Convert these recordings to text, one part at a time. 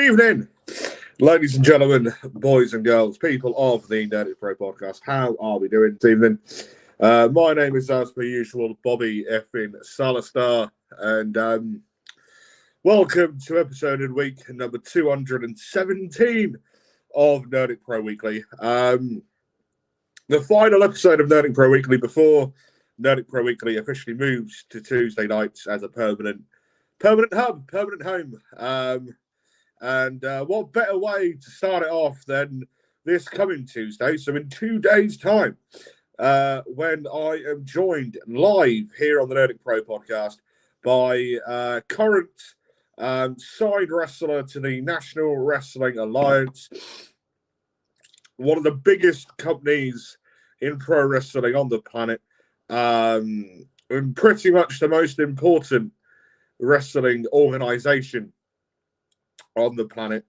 evening, ladies and gentlemen, boys and girls, people of the Nerdic Pro podcast. How are we doing this evening? My name is, as per usual, Bobby effing Salazar, and welcome to episode in week number 217 of Nerdic Pro Weekly. The final episode of Nerdic Pro Weekly before Nerdic Pro Weekly officially moves to Tuesday nights as a permanent home. And what better way to start it off than this coming Tuesday? So in 2 days' time, when I am joined live here on the Nerdic Pro podcast by current side wrestler to the National Wrestling Alliance, one of the biggest companies in pro wrestling on the planet, and pretty much the most important wrestling organization on the planet.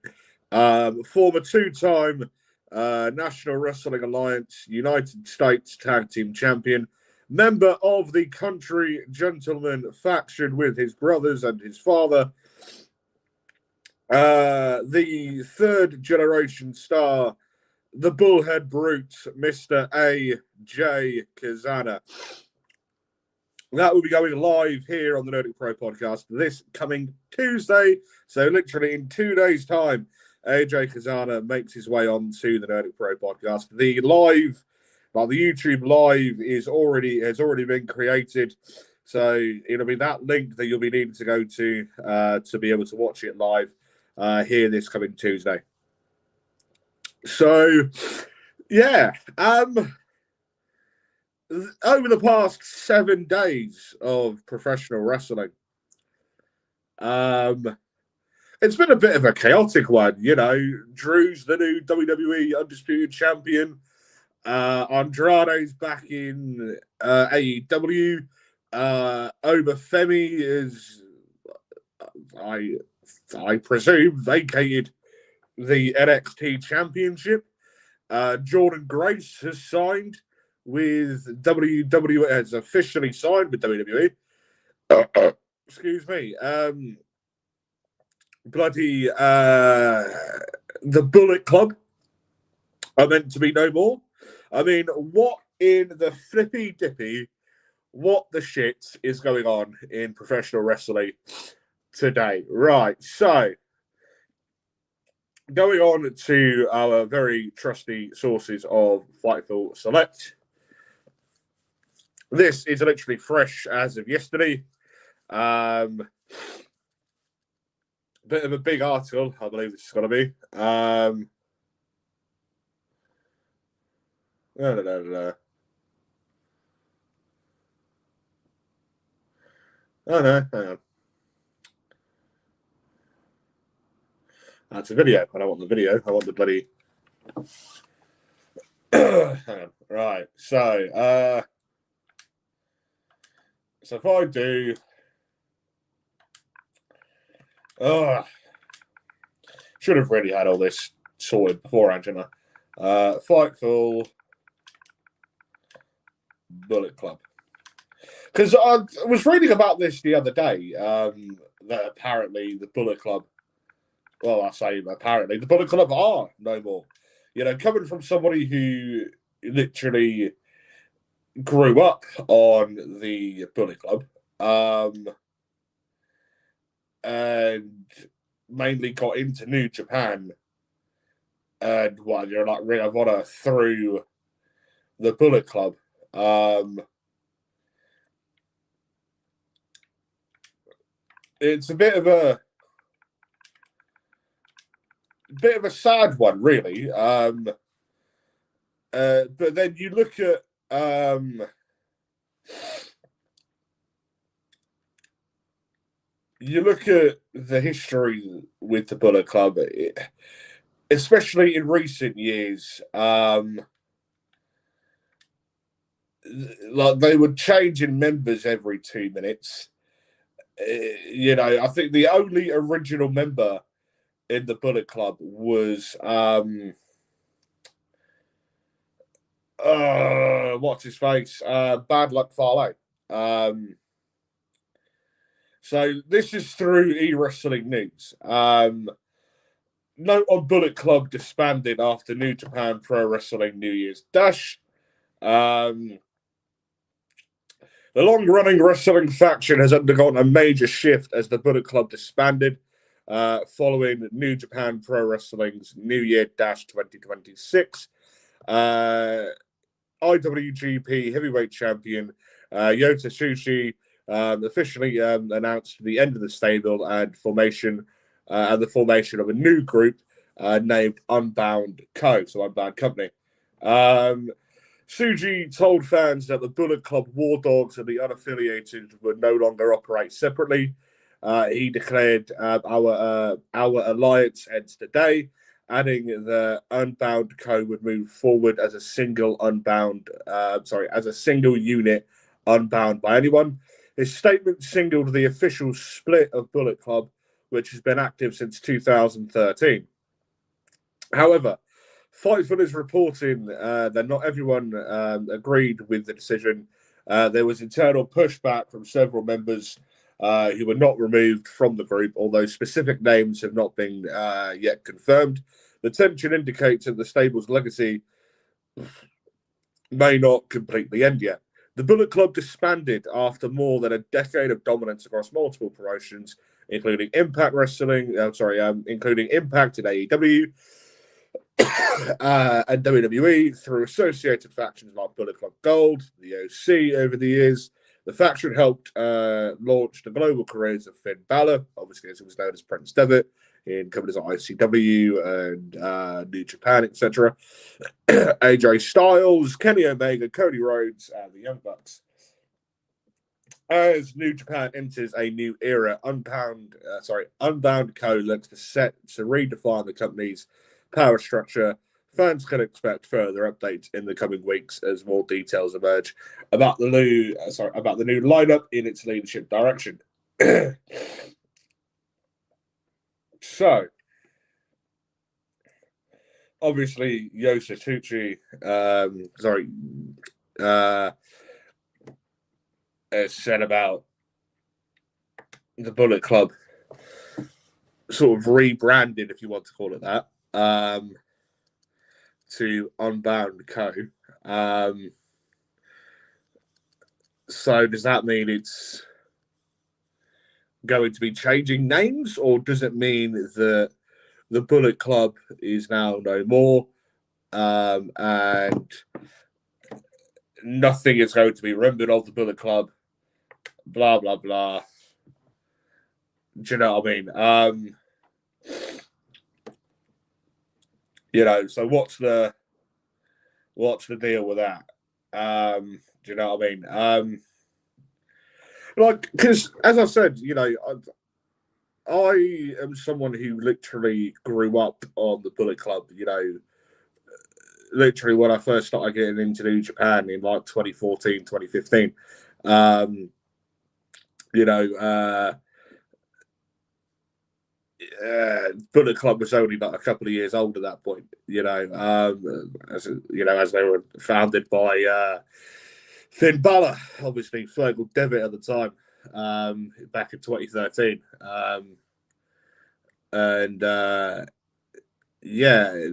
Former two-time National Wrestling Alliance United States Tag Team Champion, member of the Country Gentleman faction with his brothers and his father, the third generation star, the Bullhead Brute, Mr. A.J. Kazana. That will be going live here on the Nerdic Pro podcast this coming Tuesday. So literally in 2 days' time, AJ Kazana makes his way on to the Nerdic Pro podcast. The live, the YouTube live has already been created. So it'll be that link that you'll be needing to go to be able to watch it live here this coming Tuesday. So, yeah, over the past 7 days of professional wrestling, it's been a bit of a chaotic one. You know, Drew's the new WWE Undisputed Champion. Andrade's back in AEW. Obafemi is, I presume, vacated the NXT Championship. Jordan Grace has signed with WWE, has officially signed with WWE. Excuse me. The Bullet Club are meant to be no more. I mean, what in the flippy dippy, what the shit is going on in professional wrestling today? Right, so going on to our very trusty sources of Fightful Select. This is literally fresh as of yesterday. Bit of a big article, I believe this is going to be. No. Oh, no, hang on. That's a video. I don't want the video. I want the bloody... Hang on. Right. So if I do... should have really had all this sorted beforehand, shouldn't I? Fightful Bullet Club. Because I was reading about this the other day, that apparently the Bullet Club, well, I say apparently, the Bullet Club are no more. You know, coming from somebody who literally grew up on the Bullet Club, and mainly got into New Japan, and you're like Ring of Honor through the Bullet Club. It's a bit of a sad one, really. But then you look at the history with the Bullet Club, especially in recent years. Like they would change in members every 2 minutes. You know, I think the only original member in the Bullet Club was what's his face? Bad Luck Fale. So this is through e-wrestling news. note on Bullet Club disbanded after New Japan Pro Wrestling New Year's Dash. The long-running wrestling faction has undergone a major shift as the Bullet Club disbanded following New Japan Pro Wrestling's New Year Dash 2026. IWGP Heavyweight Champion Yota Tsuji officially announced the end of the stable and the formation of a new group named Unbound Co. So Unbound Company. Tsuji told fans that the Bullet Club War Dogs and the unaffiliated would no longer operate separately. He declared our alliance ends today, adding the Unbound Co would move forward as a single unit, unbound by anyone. His statement signaled the official split of Bullet Club, which has been active since 2013. However, Fightful is reporting that not everyone agreed with the decision. There was internal pushback from several members who were not removed from the group, although specific names have not been yet confirmed. The tension indicates that the stable's legacy may not completely end yet. The Bullet Club disbanded after more than a decade of dominance across multiple promotions, including Impact Wrestling, including Impact in AEW and WWE, through associated factions like Bullet Club Gold, the OC over the years. The faction helped launch the global careers of Finn Balor, obviously as he was known as Prince Devitt, in companies like ICW and New Japan, etc. AJ Styles, Kenny Omega, Cody Rhodes, and the Young Bucks. As New Japan enters a new era, Unbound Co. looks to redefine the company's power structure. Fans can expect further updates in the coming weeks as more details emerge about the new lineup in its leadership direction. So, obviously, Yota Tsuji, has said about the Bullet Club sort of rebranded, if you want to call it that, to Unbound Co. So does that mean it's going to be changing names, or does it mean that the Bullet Club is now no more and nothing is going to be remembered of the Bullet Club? Blah, blah, blah. Do you know what I mean? So what's the deal with that? Do you know what I mean? Because as I said, I am someone who literally grew up on the Bullet Club. Literally when I first started getting into New Japan in 2014, 2015. Bullet Club was only a couple of years old at that point, as they were founded by Finn Balor, obviously Fergal Devitt at the time, back in 2013.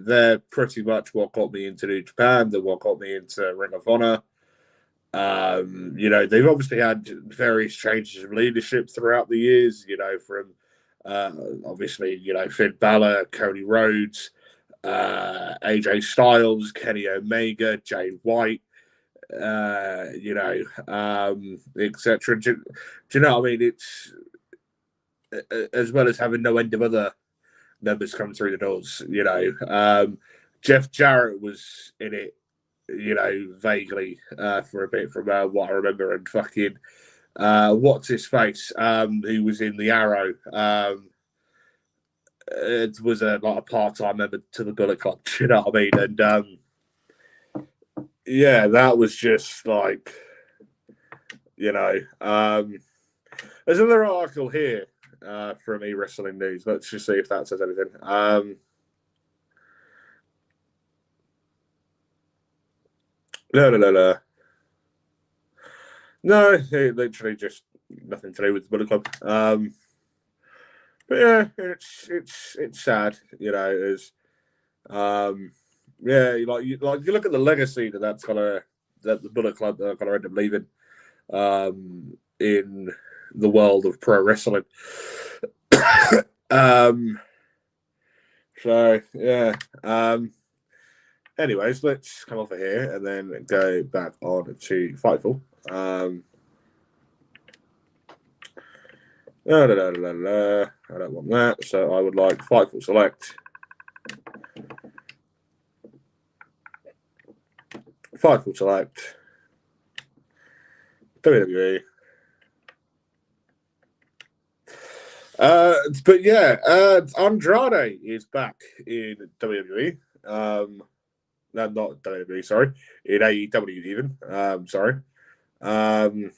They're pretty much what got me into New Japan. They're what got me into Ring of Honor. They've obviously had various changes of leadership throughout the years, from obviously, Finn Balor, Cody Rhodes, AJ Styles, Kenny Omega, Jay White, etc. Do you know what I mean? It's as well as having no end of other members come through the doors. Jeff Jarrett was in it, vaguely for a bit from what I remember, and fucking what's his face, who was in the Arrow. It was a part-time member to the Bullet Club. You know what I mean? And that was just there's another article here from eWrestling News. Let's just see if that says anything. No. No, it literally just nothing to do with the Bullet Club. yeah, it's sad, you know. Yeah, you look at the legacy that the Bullet Club are gonna end up leaving in the world of pro wrestling. So yeah. Anyways, let's come off of here and then go back on to Fightful. I don't want that, so I would like Fightful Select. Fightful Select. WWE. But yeah, Andrade is back in WWE. No, not WWE, sorry. In AEW even. Sorry. So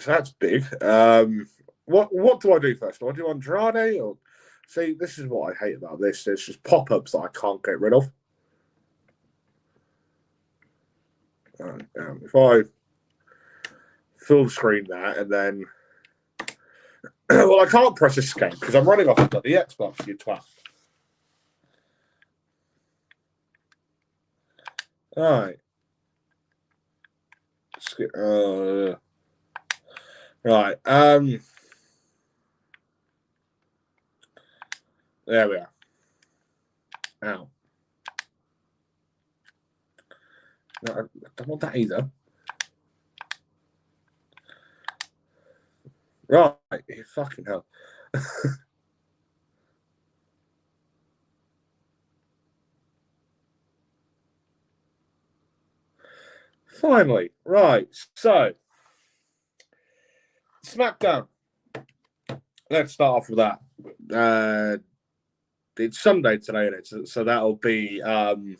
that's big. What do I do first? Do I do Andrade or see? This is what I hate about this. There's just pop-ups that I can't get rid of. If I full screen that and then, well, I can't press escape because I'm running off of the Xbox. You twat. All right. Right. There we are. Ow. No, I don't want that either. Right. Fucking hell. Finally. Right. So, Smackdown. Let's start off with that. It's Sunday today, isn't it? So that'll be 2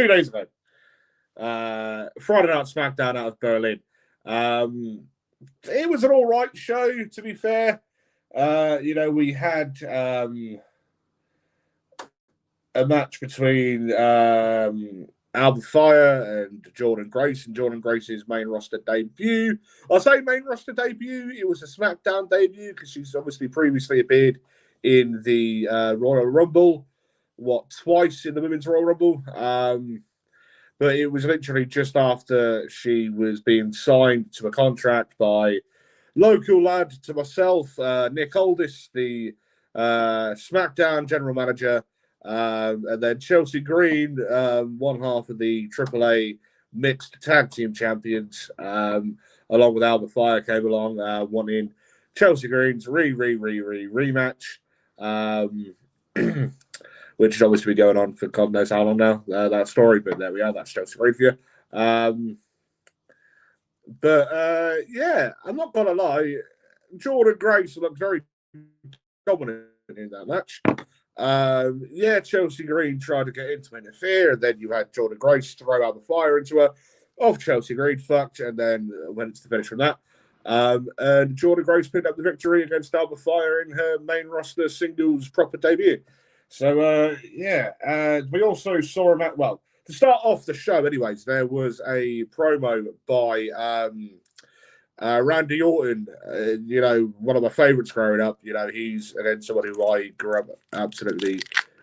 days ago. Friday night Smackdown out of Berlin. It was an all right show, to be fair. We had a match between Alba Fire and Jordan Grace, and Jordan Grace's main roster debut. I say main roster debut, it was a SmackDown debut because she's obviously previously appeared in the Royal Rumble, twice in the Women's Royal Rumble. But it was literally just after she was being signed to a contract by local lad to myself, Nick Aldis, the SmackDown general manager, and then Chelsea Green, one half of the AAA mixed tag team champions, along with Alba Fire, came along, wanting Chelsea Green's rematch, which is obviously been going on for God knows how long now, that story, but there we are, that's Chelsea Green for you. Yeah, I'm not going to lie, Jordan Grace looked very dominant in that match. Chelsea Green tried to get in to interfere, and then you had Jordan Grace throw out the fire into her. Off Chelsea Green fucked, and then went into the finish from that. And Jordan Grace picked up the victory against Alba Fire in her main roster singles proper debut. So, we also saw him at, well, to start off the show, anyways, there was a promo by Randy Orton, one of my favourites growing up. He's again someone who I grew up absolutely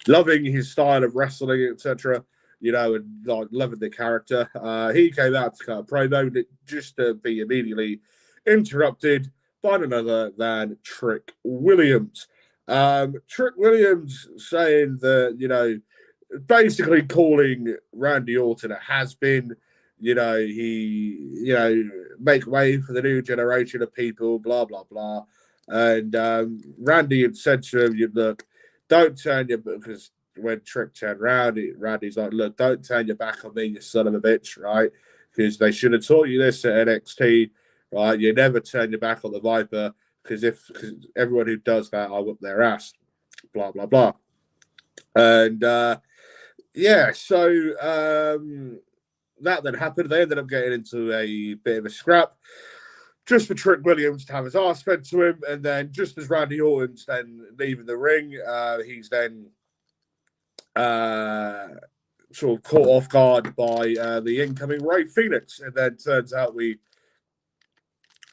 loving his style of wrestling, etc. And like loving the character. He came out to cut a promo just to be immediately interrupted by none other than Trick Williams. Trick Williams saying that, basically calling Randy Orton a has-been. He, make way for the new generation of people, blah, blah, blah. And Randy had said to him, look, don't turn your, because when Trick turned around, Randy's like, look, don't turn your back on me, you son of a bitch, right? Because they should have taught you this at NXT, right? You never turn your back on the Viper, because everyone who does that, I whip their ass, blah, blah, blah. And that then happened. They ended up getting into a bit of a scrap just for Trick Williams to have his ass fed to him. And then just as Randy Orton's then leaving the ring, he's then sort of caught off guard by the incoming Ray Phoenix. And then turns out we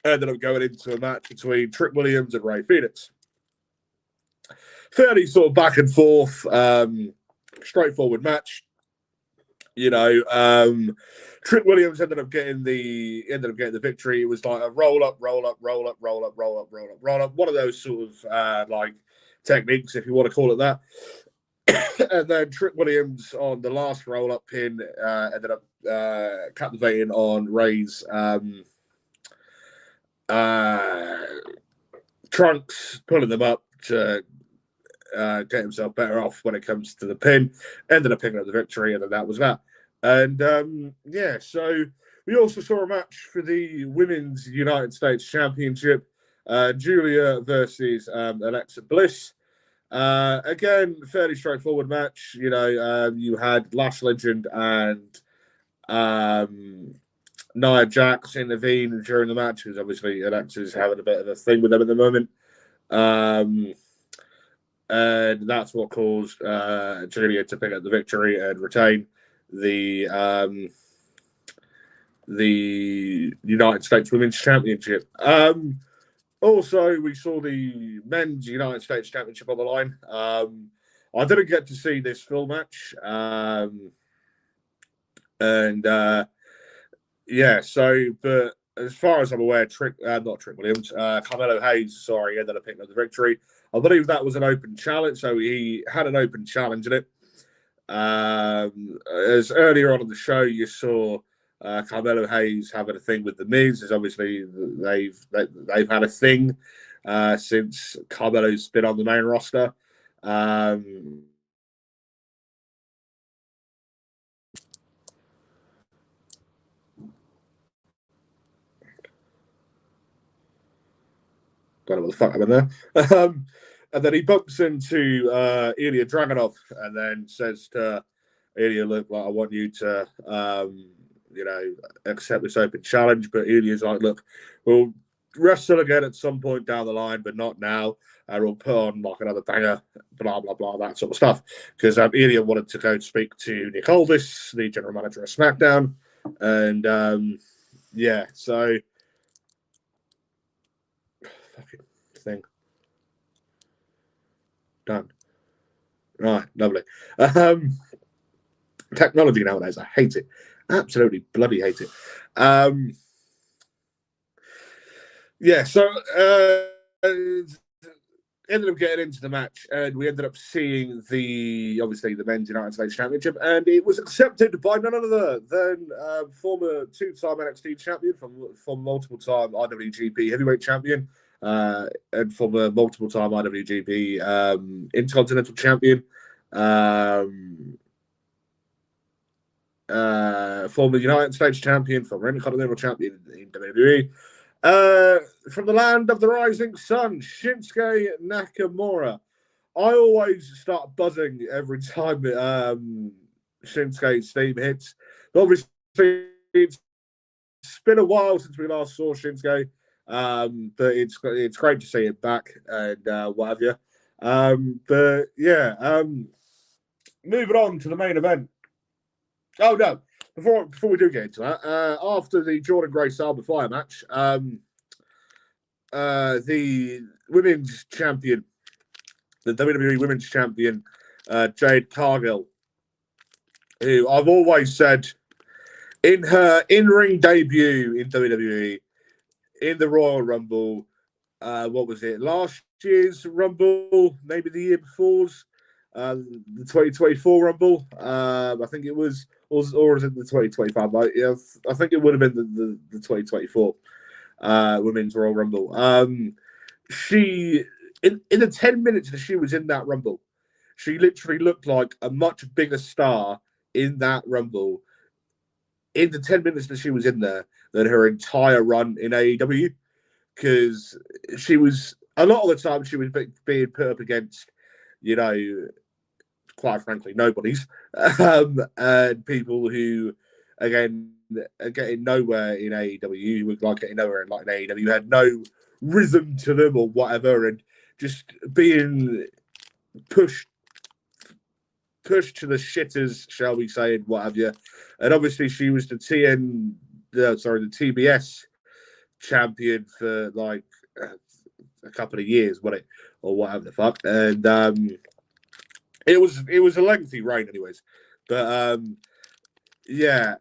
ended up going into a match between Trick Williams and Ray Phoenix. Fairly sort of back and forth, straightforward match. You know, Trick Williams ended up getting the victory. It was like a roll up. One of those sort of like techniques, if you want to call it that. And then Trick Williams on the last roll up pin ended up captivating on Ray's trunks, pulling them up to get himself better off when it comes to the pin. Ended up picking up the victory, and then that was that. And yeah, so we also saw a match for the Women's United States Championship. Julia versus Alexa Bliss. Again, fairly straightforward match. You know, you had Lash Legend and Nia Jax intervene during the match, because obviously Alexa's having a bit of a thing with them at the moment. And that's what caused Julia to pick up the victory and retain the United States Women's Championship. Also, we saw the Men's United States Championship on the line. I didn't get to see this full match. Yeah, so, but as far as I'm aware, not Trick Williams, Carmelo Hayes, ended up picking up the victory. I believe that was an open challenge, so he had an open challenge in it. As earlier on in the show, you saw Carmelo Hayes having a thing with the Miz, as obviously they've had a thing since Carmelo's been on the main roster. Don't know what the fuck happened there. And then he bumps into Ilya Dragunov and then says to Ilya, look, like, I want you to, you know, accept this open challenge. But Ilya's like, look, we'll wrestle again at some point down the line, but not now. We'll put on like another banger, blah, blah, blah, that sort of stuff. Because Ilya wanted to go speak to Nick Aldis, the general manager of Smackdown. And yeah, so fucking thing. Done. Right, lovely. Technology nowadays, I hate it. Absolutely bloody hate it. Yeah, so ended up getting into the match, and we ended up seeing obviously the Men's United States Championship, and it was accepted by none other than former two-time NXT champion, from multiple-time IWGP Heavyweight Champion, and former multiple-time IWGP Intercontinental Champion, former United States Champion, former Intercontinental Champion in WWE. From the land of the rising sun, Shinsuke Nakamura. I always start buzzing every time Shinsuke's theme hits. But obviously, it's been a while since we last saw Shinsuke, but it's great to see him back and what have you. But yeah, moving on to the main event. Oh no! Before we do get into that, after the Jordan Grace Alba Fire match, the women's champion, the WWE Women's Champion, Jade Cargill, who I've always said in her in-ring debut in WWE, in the Royal Rumble, what was it? Last year's Rumble, maybe the year before's, the 2024 Rumble. I think it was, or was it the 2025? I think it would have been the 2024 Women's Royal Rumble. She, in the 10 minutes that she was in that Rumble, she literally looked like a much bigger star in that Rumble in the 10 minutes that she was in there than her entire run in AEW. Because she was, a lot of the time, she was being put up against, you know, quite frankly, nobody's, and people who, again, are getting nowhere in AEW, were like getting nowhere in like an AEW, had no rhythm to them or whatever, and just being pushed to the shitters, shall we say, and what have you. And obviously, she was the TBS champion for like a couple of years, wasn't it, or whatever the fuck. And it was a lengthy reign, anyways. But yeah,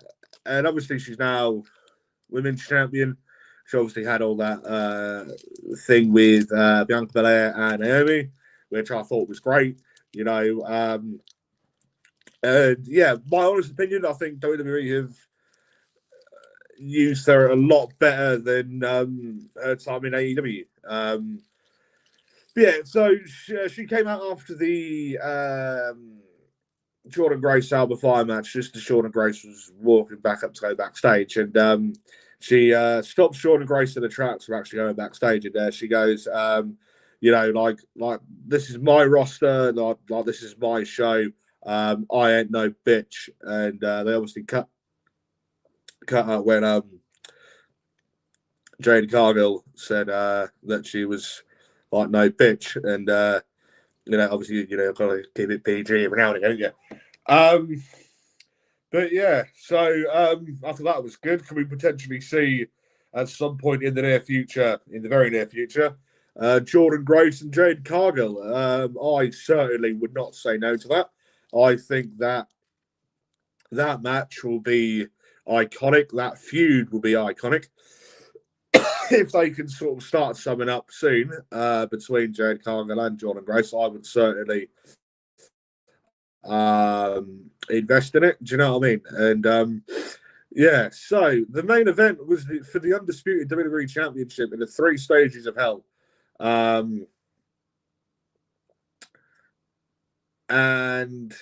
and obviously she's now women's champion. She obviously had all that thing with Bianca Belair and Naomi, which I thought was great. You know, and yeah, my honest opinion, I think WWE have used her a lot better than her time in AEW. Yeah, so she came out after the Jordan Grace Alba Fire match, just as Jordan Grace was walking back up to go backstage, and she stops Jordan Grace in the tracks from actually going backstage, and she goes, you know, like this is my roster, like this is my show. I ain't no bitch, and they obviously cut out when Jade Cargill said that she was like no bitch, and you know, obviously, you know, gotta keep it PG every now and again, don't you? But yeah, so after that was good. Can we potentially see at some point in the near future, in the very near future, Jordan Grace and Jade Cargill? I certainly would not say no to that. I think that match will be iconic. That feud will be iconic. If they can sort of start summing up soon between Jade Cargill and Jordan Grace, I would certainly invest in it. Do you know what I mean? And yeah, so the main event was for the undisputed WWE Championship in the 3 stages of hell. And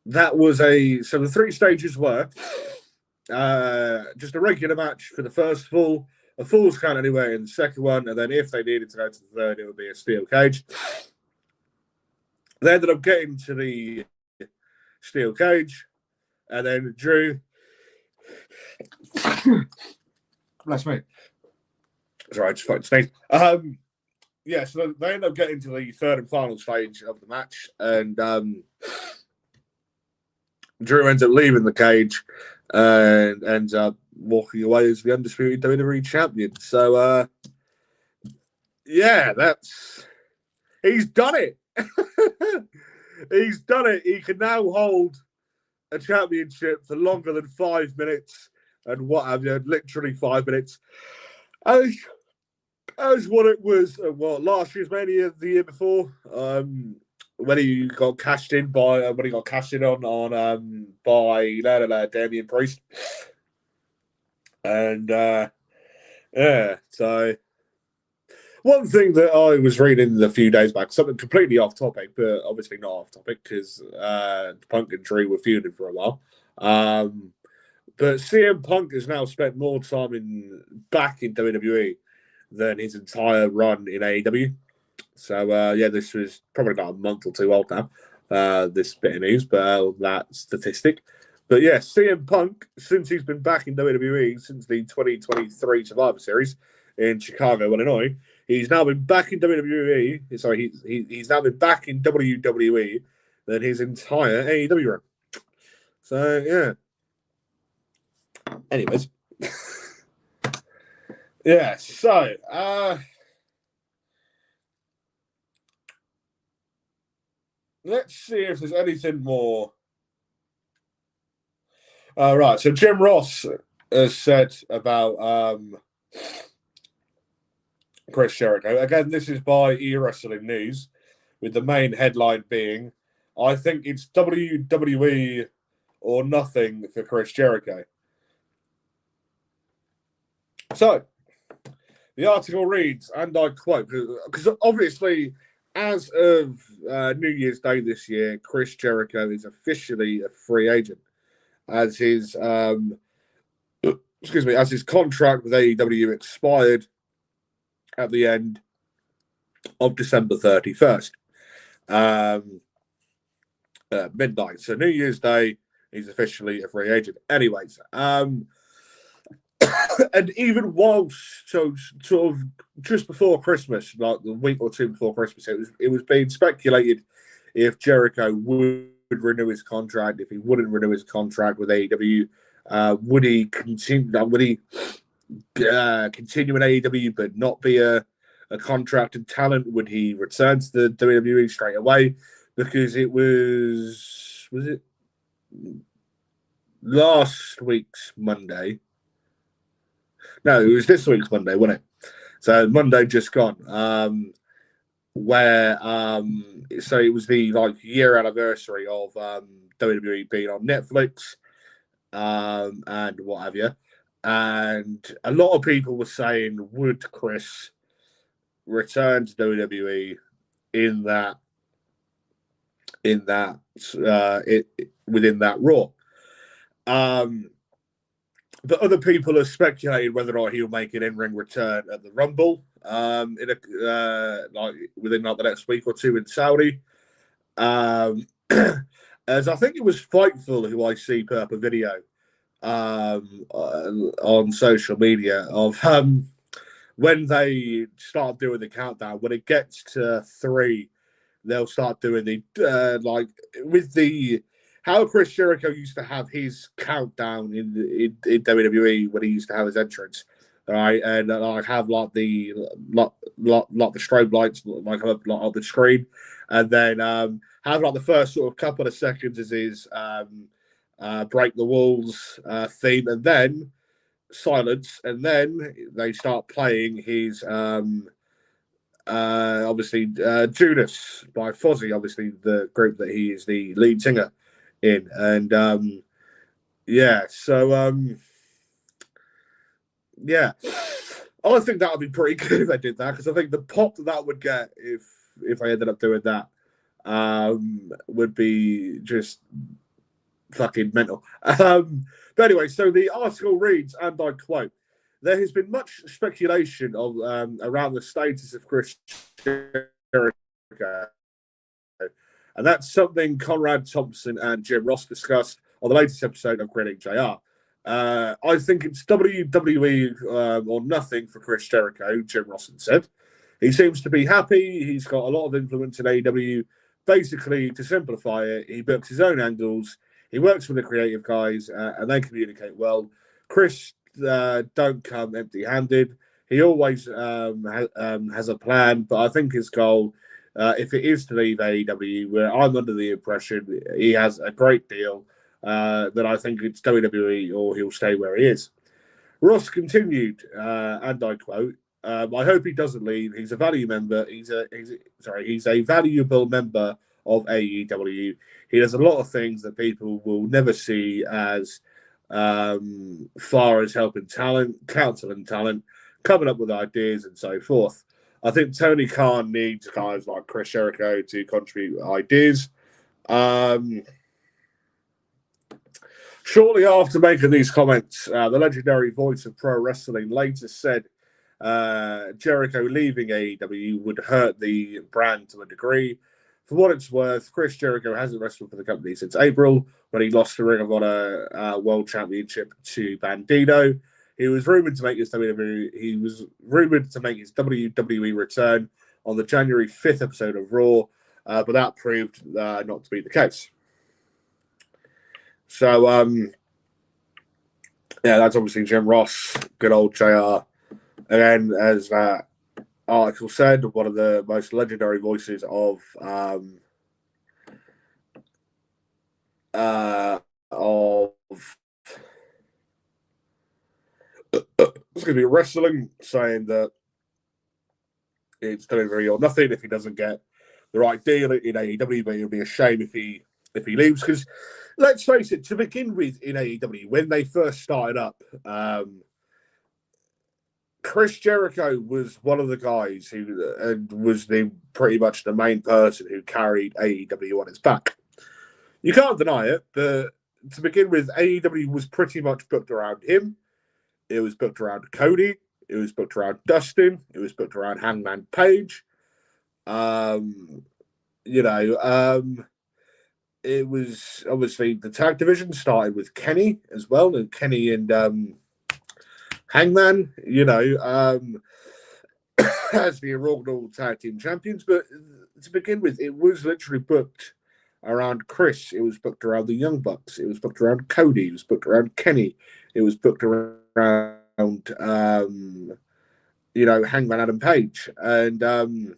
that was so the 3 stages were just a regular match for the first fall, a Falls Count Anywhere in the second one, and then if they needed to go to the third, it would be a steel cage. They ended up getting to the steel cage, and then Drew. Bless me. Sorry, I just fucking sneezed. Yeah, so they ended up getting to the third and final stage of the match, and Drew ends up leaving the cage and ends up walking away as the undisputed WWE champion. So, yeah, he's done it. He's done it. He can now hold a championship for longer than 5 minutes and what have you, literally 5 minutes. As what it was, last year's Mania, the year before, when he got cashed in on by Damian Priest, and yeah, so one thing that I was reading a few days back, something completely off topic, but obviously not off topic because Punk and Drew were feuding for a while. But CM Punk has now spent more time back in WWE than his entire run in AEW. So, yeah, this was probably about a month or two old now, this bit of news, but that statistic. But yeah, CM Punk, since he's been back in WWE, since the 2023 Survivor Series in Chicago, Illinois, he's now been back in WWE. Sorry, he's now been back in WWE than his entire AEW run. So, yeah. Anyways. Yeah, so, let's see if there's anything more. Right, so Jim Ross has said about Chris Jericho. Again, this is by eWrestling News, with the main headline being, I think it's WWE or nothing for Chris Jericho. So, the article reads, and I quote, because obviously, as of New Year's Day this year, Chris Jericho is officially a free agent, as his as his contract with AEW expired at the end of December 31st, midnight. So New Year's Day, he's officially a free agent. Anyways, and even whilst sort of just before Christmas, like the week or two before Christmas, it was being speculated if Jericho would renew his contract, if he wouldn't renew his contract with AEW, would he continue? Would he continue in AEW but not be a contracted talent? Would he return to the WWE straight away? Because it was it last week's Monday? No, it was this week's Monday, wasn't it? So Monday just gone. Where so it was the year anniversary of WWE being on Netflix, and what have you. And a lot of people were saying, would Chris return to WWE within that Raw? But other people have speculated whether or not he'll make an in-ring return at the Rumble, within the next week or two in Saudi. As I think it was Fightful who I see put up a video on social media of when they start doing the countdown. When it gets to 3, they'll start doing the how Chris Jericho used to have his countdown in WWE when he used to have his entrance, all right, and have the strobe lights up on the screen, and then have the first sort of couple of seconds as his break the walls theme, and then silence, and then they start playing his Judas by Fozzy, obviously the group that he is the lead singer in. And I think that would be pretty good if they did that, because I think the pop that would get if I ended up doing that would be just fucking mental. But anyway, so the article reads, and I quote, "There has been much speculation of around the status of Chris Jericho, and that's something Conrad Thompson and Jim Ross discussed on the latest episode of Grinning JR. I think it's WWE or nothing for Chris Jericho," Jim Ross said. "He seems to be happy. He's got a lot of influence in AEW. Basically, to simplify it, he books his own angles. He works with the creative guys, and they communicate well. Chris don't come empty-handed. He always has a plan, but I think his goal, if it is to leave AEW, where I'm under the impression he has a great deal, that I think it's WWE or he'll stay where he is." Ross continued, and I quote, "I hope he doesn't leave. He's a value member. He's a valuable member of AEW. He does a lot of things that people will never see as far as helping talent, counseling talent, coming up with ideas, and so forth. I think Tony Khan needs guys like Chris Jericho to contribute ideas." Shortly after making these comments, the legendary voice of pro wrestling later said Jericho leaving AEW would hurt the brand to a degree. For what it's worth, Chris Jericho hasn't wrestled for the company since April, when he lost the Ring of Honor World Championship to Bandito. He was rumored to make his WWE return on the January 5th episode of Raw, but that proved not to be the case. So, that's obviously Jim Ross, good old JR. Again, as that article said, one of the most legendary voices of it's going to be wrestling, saying that it's delivery or nothing if he doesn't get the right deal in AEW, but it'll be a shame if he leaves, because let's face it, to begin with in AEW, when they first started up, Chris Jericho was one of the guys who was pretty much the main person who carried AEW on his back. You can't deny it, but to begin with, AEW was pretty much booked around him. It was booked around Cody. It was booked around Dustin. It was booked around Hangman Page. It was obviously the tag division started with Kenny as well, and Kenny and Hangman, as the inaugural tag team champions. But to begin with, it was literally booked around Chris. It was booked around the Young Bucks. It was booked around Cody. It was booked around Kenny. It was booked around Hangman Adam Page. And,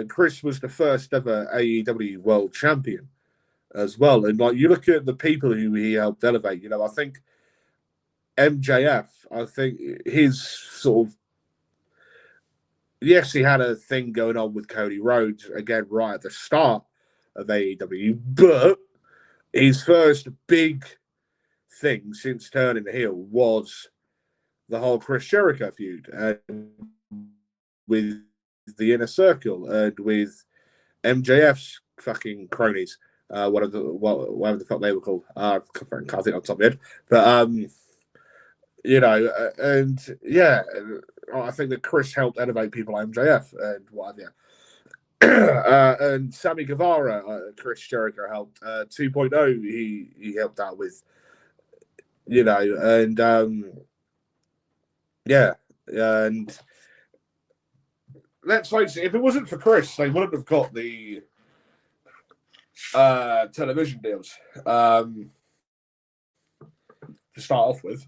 Chris was the first ever AEW World Champion as well. And, you look at the people who he helped elevate, I think MJF, I think his sort of, yes, he had a thing going on with Cody Rhodes, again, right at the start of AEW, but his first big thing since turning heel was the whole Chris Jericho feud with the Inner Circle and with MJF's fucking cronies, whatever the fuck they were called. I can't think on top of my head. But, I think that Chris helped elevate people like MJF and what have you. And Sammy Guevara, Chris Jericho helped. 2.0, he helped out with, and let's face it, if it wasn't for Chris, they wouldn't have got the television deals to start off with.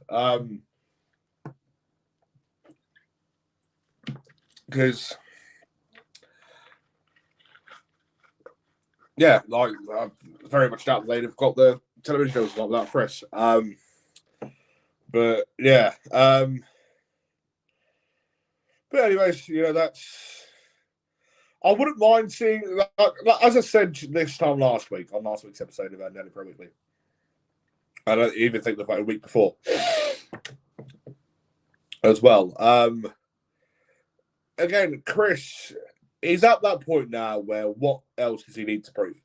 Because, I very much doubt they'd have got the television deals like that, Chris. But anyways, that's. I wouldn't mind seeing, as I said this time last week, on last week's episode about Nerdic Pro Weekly. I don't even think the week before as well. Again, Chris is at that point now where what else does he need to prove?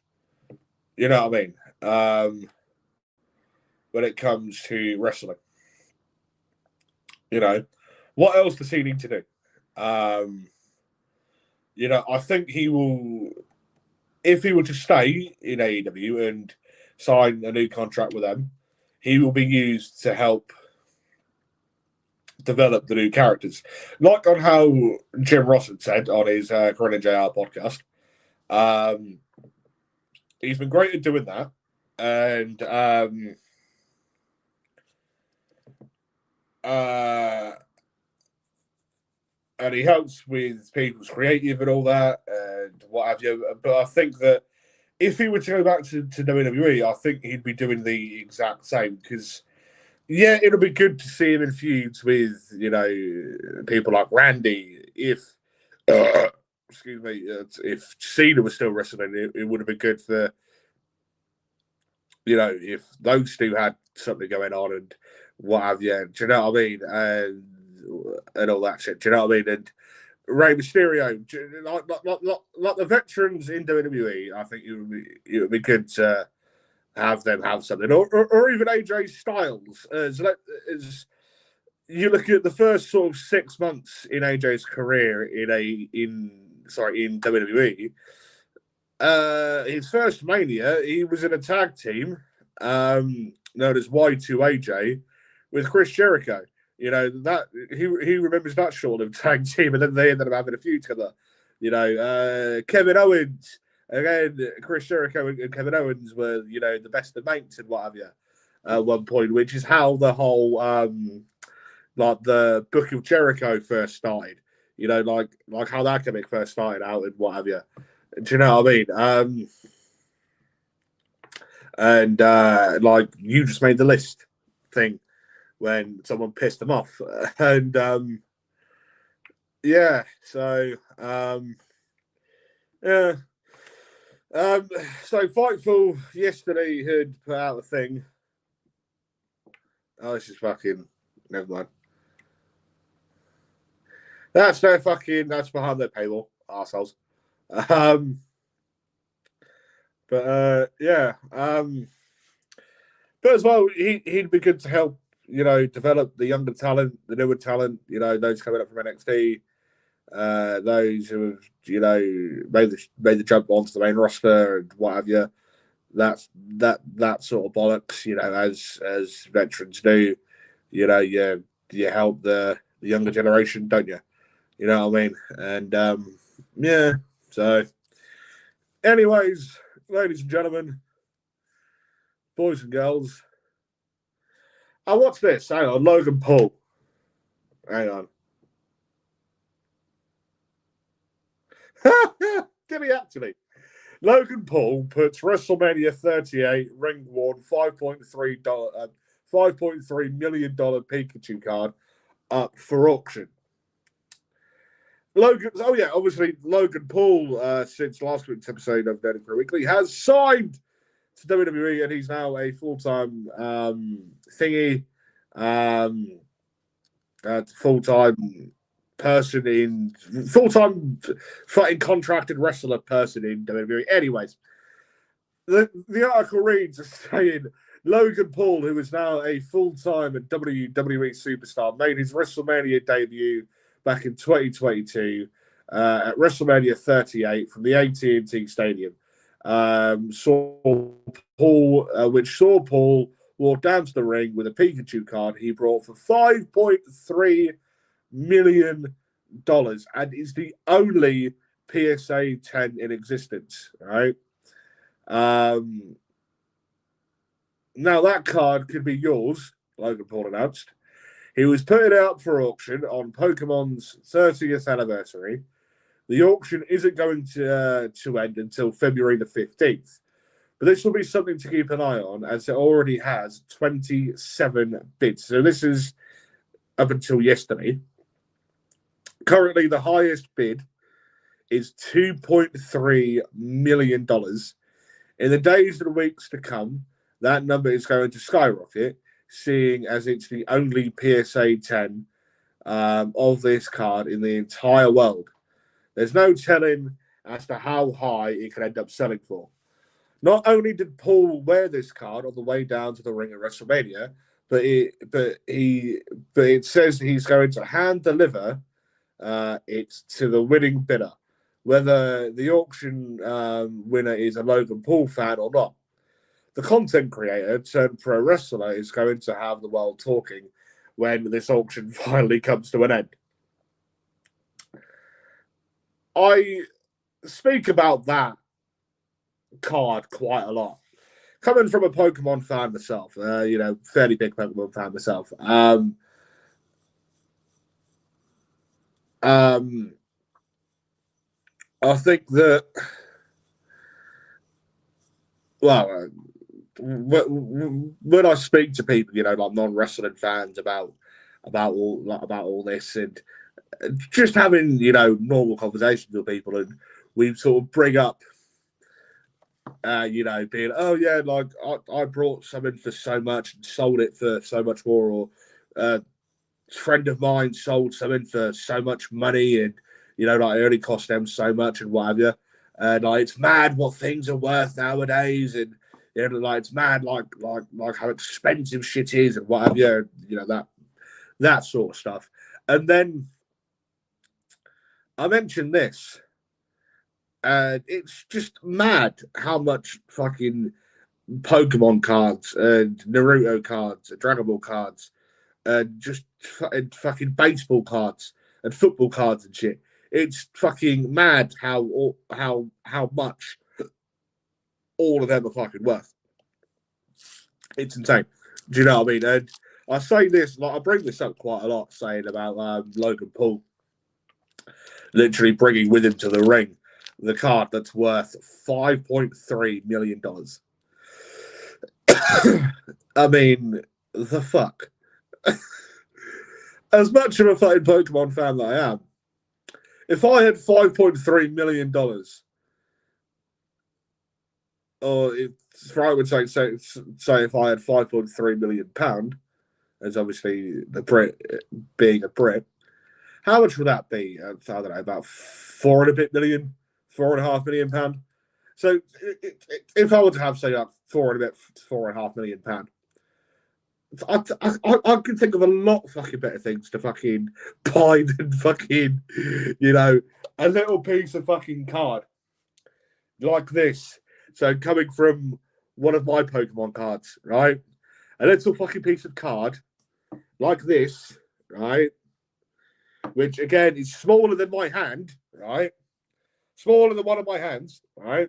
You know what I mean? When it comes to wrestling. What else does he need to do? I think he will, if he were to stay in AEW and sign a new contract with them, he will be used to help develop the new characters. Like on how Jim Ross had said on his Corinne JR podcast. He's been great at doing that. And he helps with people's creative and all that and what have you. But I think that if he were to go back to WWE, I think he'd be doing the exact same because, it'll be good to see him in feuds with, people like Randy. If, excuse me, if Cena was still wrestling, it would have been good for, if those two had something going on and what have you. Do you know what I mean? And all that shit. Do you know what I mean? And Rey Mysterio, like the veterans in WWE, I think it would be good to have them have something, or even AJ Styles. As you look at the first sort of 6 months in AJ's career in WWE, his first Mania, he was in a tag team known as Y2AJ with Chris Jericho. That he remembers that sort of tag team, and then they ended up having a feud together. Kevin Owens, again, Chris Jericho and Kevin Owens were, the best of mates and what have you at one point, which is how the whole the Book of Jericho first started. Like how that gimmick first started out and what have you. Do you know what I mean? And you just made the list thing when someone pissed them off. And so Fightful yesterday had put out a thing. Oh, this is fucking never mind. That's behind their paywall, arseholes. But as well, he'd be good to help, develop the younger talent, the newer talent, those coming up from NXT, those who have, made the jump onto the main roster and what have you. That sort of bollocks, as veterans do, you help the younger generation, don't you? You know what I mean? And so anyways, ladies and gentlemen, boys and girls, I watched this. Hang on, Logan Paul. Hang on. Did he actually? Logan Paul puts WrestleMania 38 ring worn $5.3 million Pikachu card up for auction. Obviously Logan Paul, since last week's episode of Nerdic Weekly, has signed to WWE, and he's now a full-time full-time fighting contracted wrestler person in WWE. Anyways, the article reads saying Logan Paul, who is now a full-time WWE superstar, made his WrestleMania debut back in 2022 at WrestleMania 38 from the AT&T Stadium. Saw Paul walk down to the ring with a Pikachu card he brought for $5.3 million and is the only PSA 10 in existence, right? Now that card could be yours, Logan Paul announced. He was putting it up for auction on Pokemon's 30th anniversary. The auction isn't going to end until February the 15th. But this will be something to keep an eye on, as it already has 27 bids. So this is up until yesterday. Currently, the highest bid is $2.3 million. In the days and weeks to come, that number is going to skyrocket, seeing as it's the only PSA 10 of this card in the entire world. There's no telling as to how high it could end up selling for. Not only did Paul wear this card on the way down to the ring at WrestleMania, but it says he's going to hand deliver it to the winning bidder, whether the auction winner is a Logan Paul fan or not. The content creator turned pro wrestler is going to have the world talking when this auction finally comes to an end. I speak about that card quite a lot. Coming from a Pokemon fan myself, fairly big Pokemon fan myself. I think that, when I speak to people, like non-wrestling fans about all this, and just having normal conversations with people, and we sort of bring up being, oh yeah, like I brought something for so much and sold it for so much more, or a friend of mine sold something for so much money, and like it only cost them so much and whatever. And like it's mad what things are worth nowadays, and like it's mad like how expensive shit is and whatever. That sort of stuff. And then I mentioned this. And it's just mad how much fucking Pokemon cards and Naruto cards and Dragon Ball cards and just fucking baseball cards and football cards and shit. It's fucking mad how much all of them are fucking worth. It's insane. Do you know what I mean? And I say this, like I bring this up quite a lot, saying about Logan Paul literally bringing with him to the ring the card that's worth $5.3 million. I mean, the fuck? As much of a fucking Pokemon fan that I am, if I had $5.3 million, or if I would say if I had £5.3 million, as obviously the Brit being a Brit, how much would that be? I don't know, about £4.5 million. So if I were to have, say, like £4.5 million, I could think of a lot of fucking better things to fucking buy than fucking, a little piece of fucking card like this. So coming from one of my Pokemon cards, right? A little fucking piece of card like this, right? Which again is smaller than my hand, right? Smaller than one of my hands, right?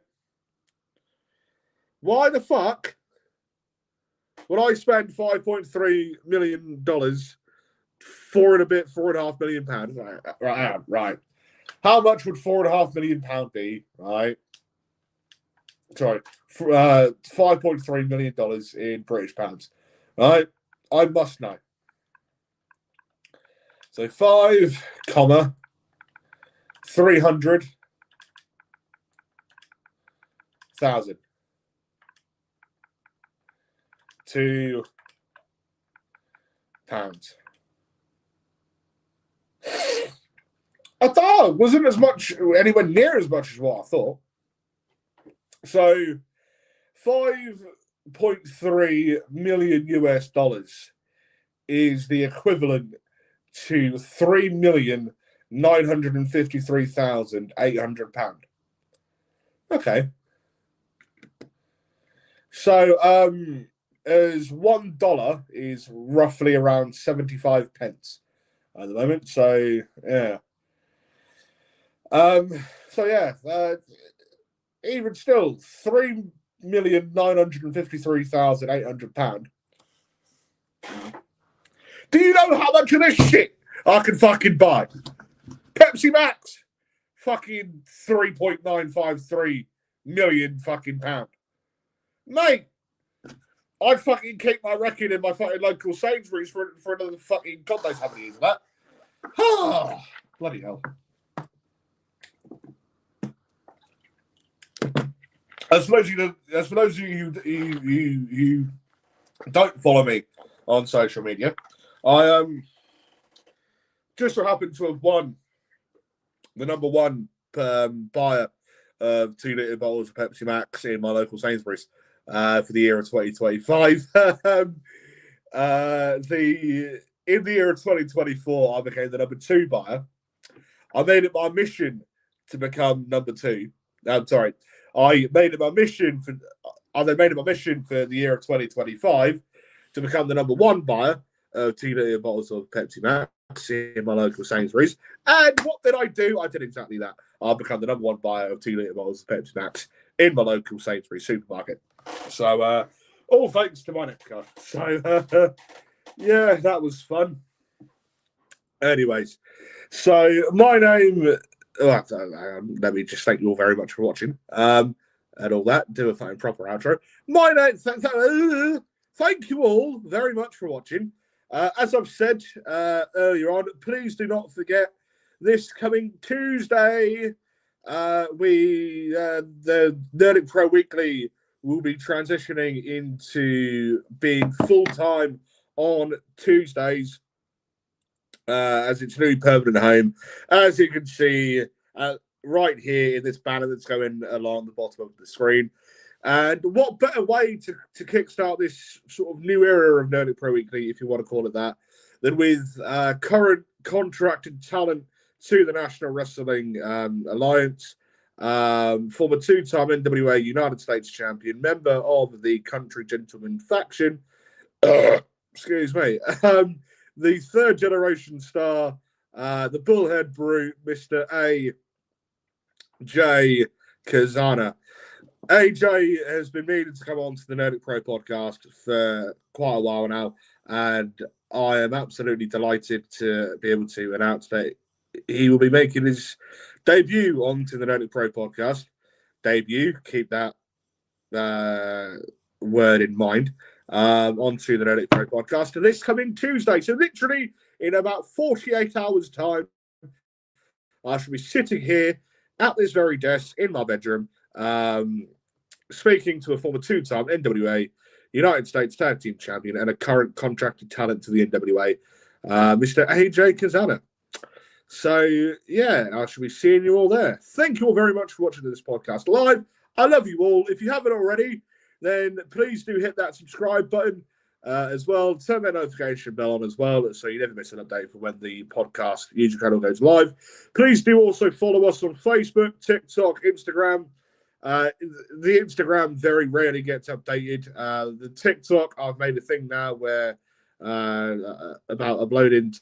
Why the fuck would I spend $5.3 million £4.5 million. Right. How much would £4.5 million be? Right. Sorry, $5.3 million in British pounds. Right. I must know. So 5,300,000 to pounds. I thought it wasn't anywhere near as much as what I thought. So 5.3 million US dollars is the equivalent to £3,953,800. Okay. So as $1 is roughly around 75 pence at the moment. So yeah. Even still, £3,953,800. Do you know how much of this shit I can fucking buy? Pepsi Max, fucking 3.953 million fucking pound. Mate, I'd fucking keep my record in my fucking local Sainsbury's for another fucking God knows how many years of that. Oh, bloody hell. As for those of you who don't follow me on social media, I just so happen to have won the number one buyer of 2-litre bottles of Pepsi Max in my local Sainsbury's for the year of 2025. In the year of 2024, I became the number 2 buyer. I made it my mission to become number 2. I'm sorry. I made it my mission for the year of 2025 to become the number 1 buyer of 2-litre bottles of Pepsi Max in my local Sainsbury's. And what did I do? I did exactly that. I become the number 1 buyer of 2-litre bottles of Pepsi Max in my local Sainsbury's supermarket. So, all thanks to my next card. So, yeah, that was fun. Anyways, so my name. Let me just thank you all very much for watching and all that. Do a fine proper outro. My name. Thank you all very much for watching. As I've said earlier on, please do not forget this coming Tuesday. The Nerdic Pro Weekly will be transitioning into being full-time on Tuesdays as its new permanent home. As you can see right here in this banner that's going along the bottom of the screen. And what better way to kickstart this sort of new era of Nerdic Pro Weekly, if you want to call it that, than with current contracted talent to the National Wrestling Alliance, former 2-time NWA United States champion, member of the Country Gentleman faction, excuse me, the 3rd generation star, the Bullhead Brute, Mr. A.J. Kazana. AJ has been meaning to come on to the Nerdic Pro podcast for quite a while now, and I am absolutely delighted to be able to announce that he will be making his debut onto the Nerdic Pro podcast. Debut, keep that word in mind. Onto the Nerdic Pro podcast, and this coming Tuesday. So literally in about 48 hours' time, I shall be sitting here at this very desk in my bedroom, speaking to a former 2-time NWA United States Tag Team Champion and a current contracted talent to the NWA, Mr. AJ Kazana. So, yeah, I shall be seeing you all there. Thank you all very much for watching this podcast live. I love you all. If you haven't already, then please do hit that subscribe button as well. Turn that notification bell on as well so you never miss an update for when the podcast YouTube channel goes live. Please do also follow us on Facebook, TikTok, Instagram. The Instagram very rarely gets updated. The TikTok, I've made a thing now where about uploading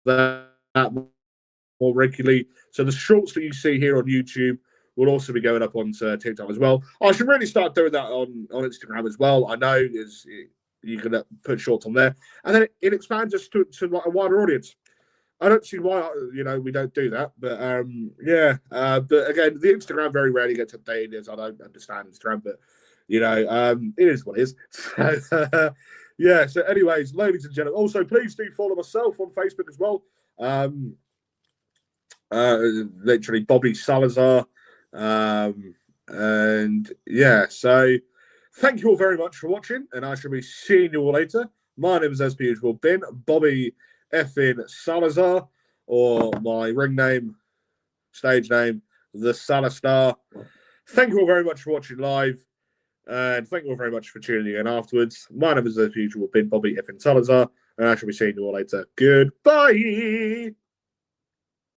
that more regularly. So the shorts that you see here on YouTube will also be going up on TikTok as well. I should really start doing that on Instagram as well. I know you can put shorts on there, and then it expands us to like a wider audience. I don't see why we don't do that, but but again, the Instagram very rarely gets updated. As I don't understand Instagram, but it is what it is. So, yeah. So, anyways, ladies and gentlemen, also please do follow myself on Facebook as well. Literally Bobby Salazar, and yeah. So, thank you all very much for watching, and I shall be seeing you all later. My name is, as per usual, been Bobby effing Salazar, or my ring name, stage name, the Salazar. Thank you all very much for watching live, and thank you all very much for tuning in afterwards. My name is, as usual, been Bobby effing Salazar, and I shall be seeing you all later. Goodbye.